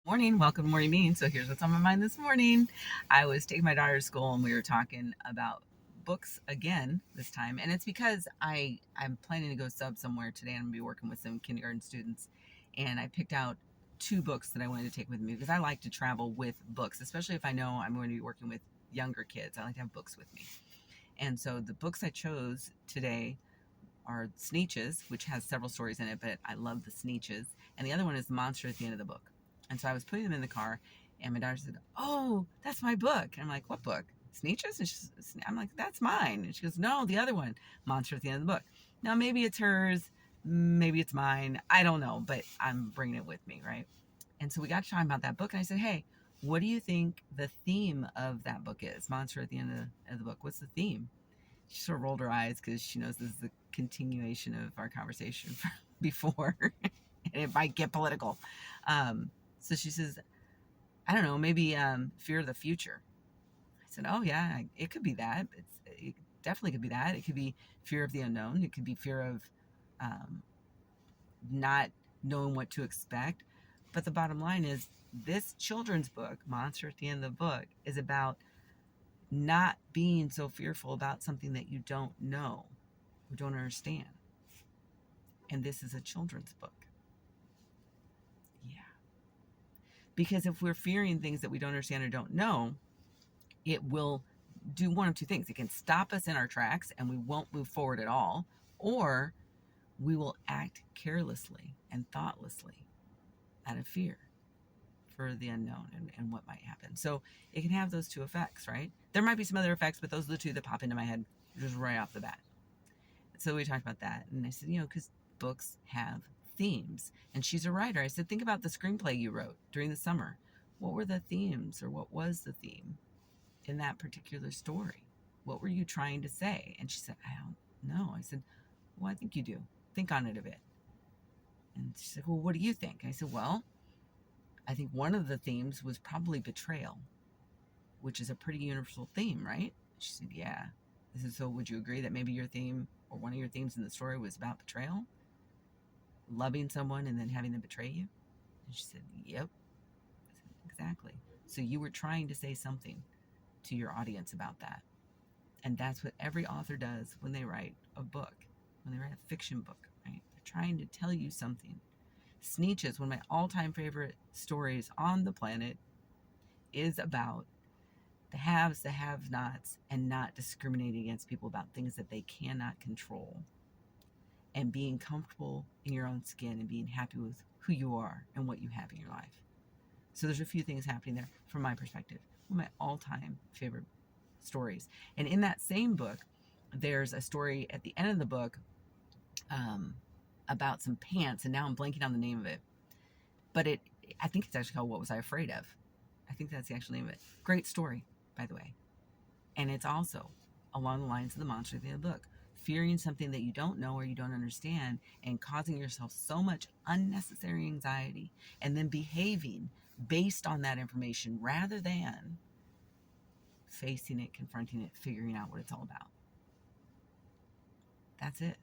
Morning, welcome to Morning Meeting. So here's what's on my mind this morning. I was taking my daughter to school and we were talking about books again this time, and it's because I'm planning to go sub somewhere today. And I'm gonna be working with some kindergarten students, and I picked out two books that I wanted to take with me because I like to travel with books, especially if I know I'm going to be working with younger kids. I like to have books with me, and so the books I chose today are Sneetches, which has several stories in it, but I love the Sneetches. And the other one is The Monster at the End of the Book. And so I was putting them in the car, and my daughter said, "Oh, that's my book." And I'm like, "What book? Sneetches?" And I'm like, "That's mine." And she goes, "No, the other one, Monster at the End of the Book." Now, maybe it's hers, maybe it's mine. I don't know, but I'm bringing it with me, right? And so we got to talking about that book, and I said, "Hey, what do you think the theme of that book is? Monster at the End of the Book. What's the theme?" She sort of rolled her eyes because she knows this is the continuation of our conversation from before, and it might get political. So she says, "I don't know, maybe fear of the future." I said, "Oh yeah, it could be that. It definitely could be that. It could be fear of the unknown. It could be fear of um, not knowing what to expect." But the bottom line is, this children's book, Monster at the End of the Book, is about not being so fearful about something that you don't know or don't understand. And this is a children's book. Yeah. Because if we're fearing things that we don't understand or don't know, it will do one of two things. It can stop us in our tracks and we won't move forward at all, or we will act carelessly and thoughtlessly out of fear for the unknown and what might happen. So it can have those two effects, right? There might be some other effects, but those are the two that pop into my head just right off the bat. So we talked about that. And I said, because books have themes. And she's a writer. I said, think about the screenplay you wrote during the summer. What were the themes, or what was the theme in that particular story? What were you trying to say? And she said, I don't know. I said, well, I think you do. Think on it a bit. And she said, well, what do you think? And I said, well, I think one of the themes was probably betrayal, which is a pretty universal theme, right? She said, yeah. I said, so would you agree that maybe your theme or one of your themes in the story was about betrayal? Loving someone and then having them betray you? And she said, yep. I said, exactly. So you were trying to say something to your audience about that. And that's what every author does when they write a book, when they write a fiction book, right? They're trying to tell you something. Sneetches, one of my all-time favorite stories on the planet, is about the haves, the have-nots, and not discriminating against people about things that they cannot control, and being comfortable in your own skin and being happy with who you are and what you have in your life. So there's a few things happening there from my perspective. One of my all-time favorite stories. And in that same book, there's a story at the end of the book um, about some pants, and now I'm blanking on the name of it. But I think it's actually called "What Was I Afraid Of?" I think that's the actual name of it. Great story, by the way. And it's also along the lines of the monster at the end of the book. Fearing something that you don't know or you don't understand and causing yourself so much unnecessary anxiety, and then behaving based on that information rather than facing it, confronting it, figuring out what it's all about. That's it.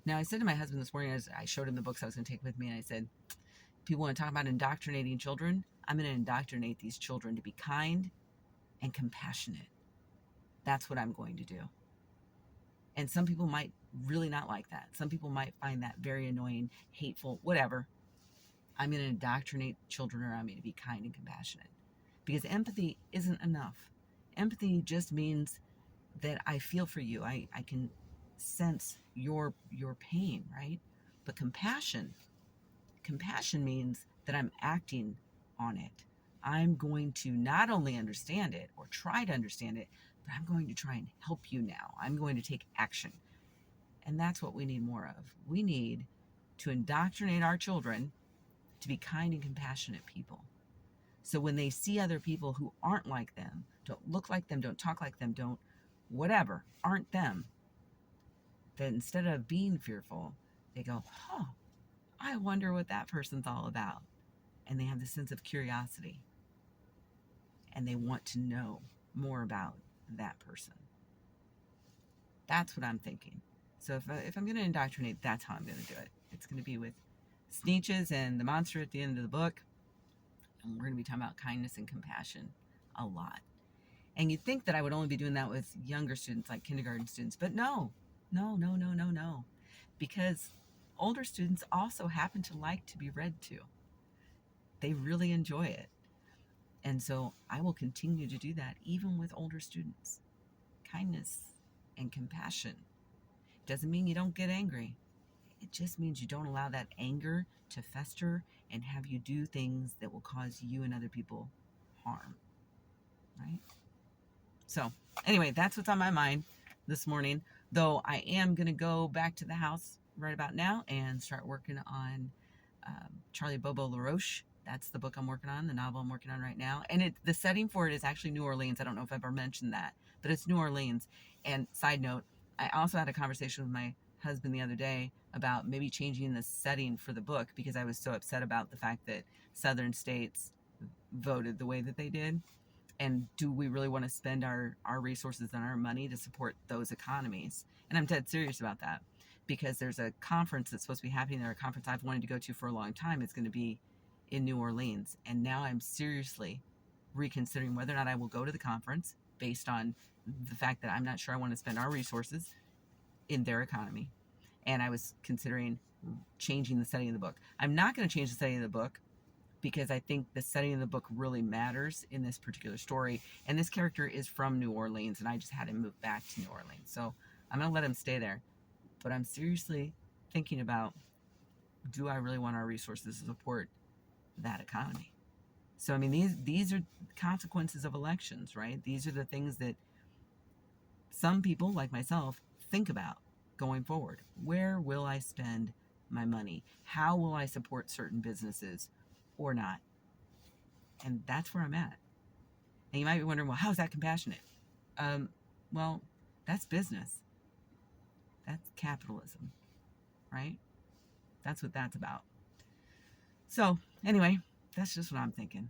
Now, I said to my husband this morning, as I showed him the books I was going to take with me, and I said, people want to talk about indoctrinating children. I'm going to indoctrinate these children to be kind and compassionate. That's what I'm going to do. And some people might really not like that. Some people might find that very annoying, hateful, whatever. I'm going to indoctrinate children around me to be kind and compassionate. Because empathy isn't enough. Empathy just means that I feel for you. I can sense your pain, right? But compassion means that I'm acting on it. I'm going to not only understand it or try to understand it, but I'm going to try and help you now. I'm going to take action. And that's what we need more of. We need to indoctrinate our children to be kind and compassionate people. So when they see other people who aren't like them, don't look like them, don't talk like them, don't whatever, aren't them, that instead of being fearful, they go, I wonder what that person's all about. And they have this sense of curiosity. And they want to know more about that person. That's what I'm thinking. So if I'm going to indoctrinate, that's how I'm going to do it. It's going to be with Sneetches and the monster at the end of the book. And we're going to be talking about kindness and compassion a lot. And you'd think that I would only be doing that with younger students, like kindergarten students, but no, no, no, no, no, no. Because older students also happen to like to be read to. They really enjoy it. And so I will continue to do that even with older students. Kindness and compassion. Doesn't mean you don't get angry. It just means you don't allow that anger to fester and have you do things that will cause you and other people harm. Right? So, anyway, that's what's on my mind this morning. Though I am going to go back to the house right about now and start working on Charlie Bobo LaRoche. That's the book I'm working on, the novel I'm working on right now. And the setting for it is actually New Orleans. I don't know if I've ever mentioned that, but it's New Orleans. And side note, I also had a conversation with my husband the other day about maybe changing the setting for the book because I was so upset about the fact that southern states voted the way that they did. And do we really want to spend our resources and our money to support those economies? And I'm dead serious about that because there's a conference that's supposed to be happening there, a conference I've wanted to go to for a long time. It's going to be in New Orleans. And now I'm seriously reconsidering whether or not I will go to the conference based on the fact that I'm not sure I want to spend our resources in their economy. And I was considering changing the setting of the book. I'm not going to change the setting of the book because I think the setting of the book really matters in this particular story. And this character is from New Orleans, and I just had him move back to New Orleans. So I'm going to let him stay there. But I'm seriously thinking about, do I really want our resources to support that economy? So, I mean, these are consequences of elections, right? These are the things that some people, like myself, think about going forward. Where will I spend my money? How will I support certain businesses or not? And that's where I'm at. And you might be wondering, well, how's that compassionate? Well, that's business. That's capitalism, right? That's what that's about. So, anyway, that's just what I'm thinking.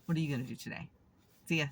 What are you going to do today? See ya.